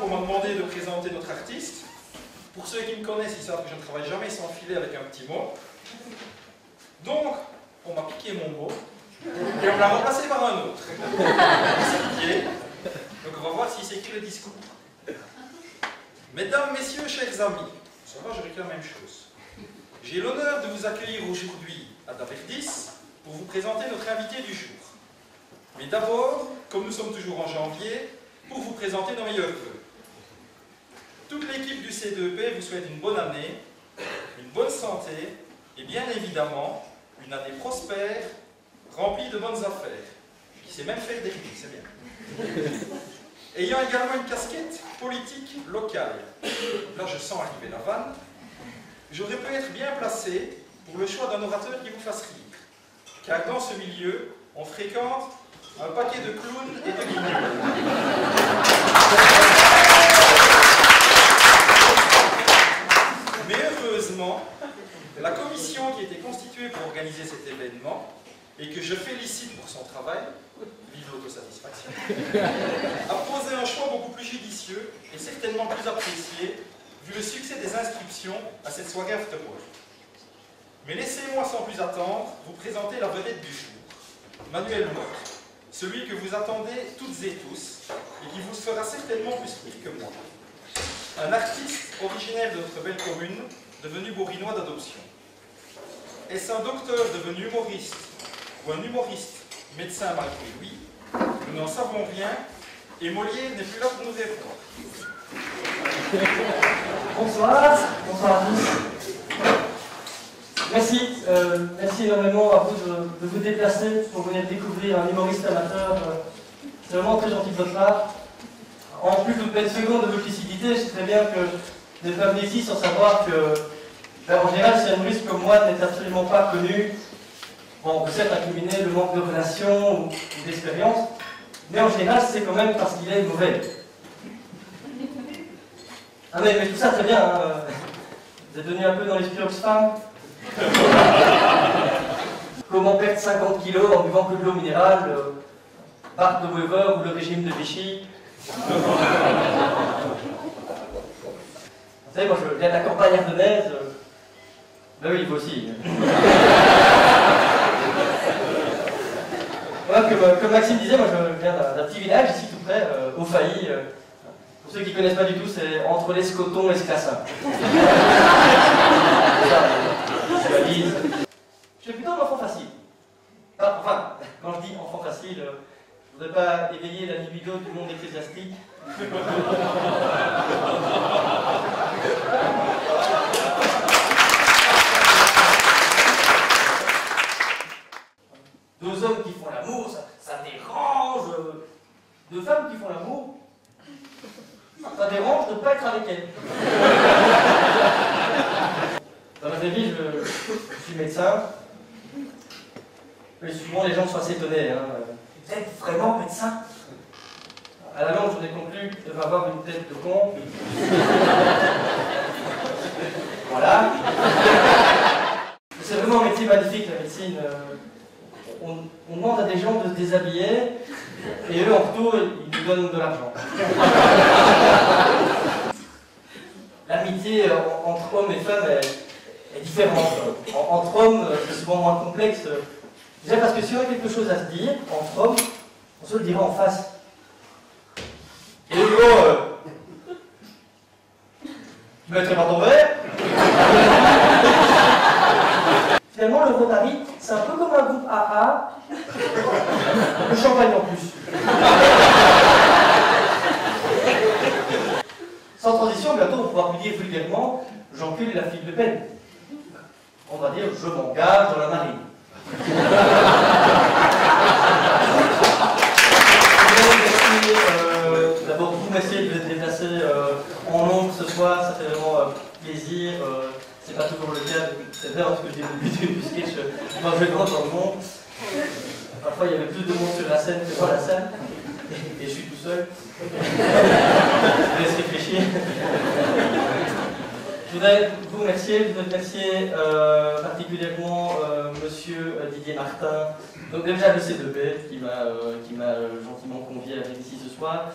on m'a demandé de présenter notre artiste. Pour ceux qui me connaissent, ils savent que je ne travaille jamais sans filer avec un petit mot. Donc, on m'a piqué mon mot et on l'a remplacé par un autre. C'est piqué. Donc on va voir s'il s'écrit le discours. Mesdames, messieurs, chers amis, ça va, je réclame la même chose. J'ai l'honneur de vous accueillir aujourd'hui à Daverdis pour vous présenter notre invité du jour. Mais d'abord, comme nous sommes toujours en janvier, pour vous présenter nos meilleurs vœux. Toute l'équipe du C2P vous souhaite une bonne année, une bonne santé et bien évidemment une année prospère, remplie de bonnes affaires. Il sait même faire des rimes, c'est bien. Ayant également une casquette politique locale, là je sens arriver la vanne, j'aurais pu être bien placé pour le choix d'un orateur qui vous fasse rire. Car dans ce milieu, on fréquente un paquet de clowns et de guignols. Mais heureusement, la commission qui a été constituée pour organiser cet événement, et que je félicite pour son travail, vive l'autosatisfaction, a posé un choix beaucoup plus judicieux et certainement plus apprécié, vu le succès des inscriptions à cette soirée afterwork. Mais laissez-moi sans plus attendre vous présenter la vedette du jour, Manuel Mock, celui que vous attendez toutes et tous, et qui vous fera certainement plus rire que moi. Un artiste originaire de notre belle commune, devenu bourinois d'adoption. Est-ce un docteur devenu humoriste ou un humoriste médecin malgré lui? Nous n'en savons rien et Molière n'est plus là pour nous répondre. Bonsoir, bonsoir à tous. Merci, merci énormément à vous de vous déplacer pour venir découvrir un humoriste amateur. C'est vraiment très gentil de votre part. En plus de peine seconde de votre lucidité, je sais très bien que vous n'êtes pas venu ici sans savoir que, en général, si un humoriste comme moi n'est absolument pas connu, bon, on peut certes incriminer le manque de relations ou d'expérience, mais en général, c'est quand même parce qu'il est mauvais. Ah mais tout ça, très bien, hein. Vous êtes devenu un peu dans l'esprit Oxfam. Comment perdre 50 kilos en buvant que de l'eau minérale, Bart de Weaver ou le régime de Vichy. Vous savez, moi je viens de la campagne ardennaise. Ben oui, vous aussi. Voilà, comme Maxime disait, moi je viens d'un petit village ici tout près, au Failly. Pour ceux qui ne connaissent pas du tout, c'est entre l'Escoton et Sclassin. Je suis plutôt un enfant facile. Enfin, quand je dis enfant facile, je ne voudrais pas éveiller la libido du monde ecclésiastique. Deux hommes qui font l'amour, ça dérange. Deux femmes qui font l'amour, ça dérange de ne pas être avec elles. Dans la vraie vie, je suis médecin. Et souvent, les gens sont assez étonnés. Hein. Vous êtes vraiment médecin? À la longue, je ai conclu que je devais avoir une tête de con. Voilà. C'est vraiment un métier magnifique, la médecine. On demande à des gens de se déshabiller, et eux, en retour, ils nous donnent de l'argent. L'amitié entre hommes et femmes est différente. Entre hommes, c'est souvent moins complexe. Déjà parce que si on a quelque chose à se dire, entre hommes, on se le dira en face. Et le gros, tu mettrais pas ton verre? Finalement, le Rotary, c'est un peu comme un groupe AA, le champagne en plus. Sans transition, bientôt on pourra plus dire vulgairement « j'encule la fille de Le Pen ». On va dire « je m'engage dans la marine ». D'abord, vous merci de vous déplacer en nombre ce soir, ça fait vraiment plaisir. C'est pas toujours le cas, c'est vrai, parce que je dis au début du sketch, moi je grande dans le monde. Parfois il y avait plus de monde sur la scène que dans la scène, et je suis tout seul. Je laisse réfléchir. Je voudrais vous remercier, particulièrement monsieur Didier Martin, donc déjà le C2P qui m'a gentiment convié conviés à venir ici ce soir.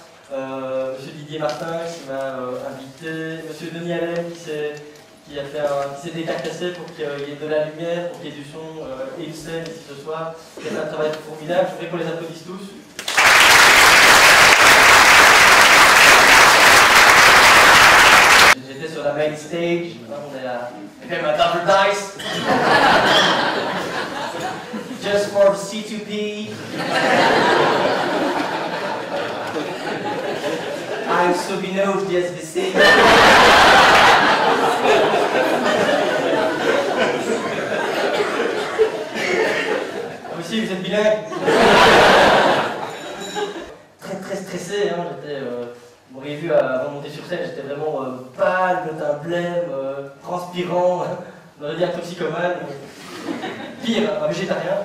Monsieur Didier Martin qui m'a invité, Monsieur Denis Allen qui s'est décarcassé pour qu'il y ait de la lumière, pour qu'il y ait du son et une scène ici ce soir. Il a fait un travail formidable, je voudrais qu'on les applaudisse tous. J'étais sur la main stage, on est à quand même un double dice. Just for the C2P. I'm Sobino de SBC. Aussi, vous êtes bilingue. Très stressé, hein, j'étais. Vous m'auriez vu avant de monter sur scène, j'étais vraiment pâle, le teint blême, transpirant, on aurait dit un toxicomane. Pire, un végétarien.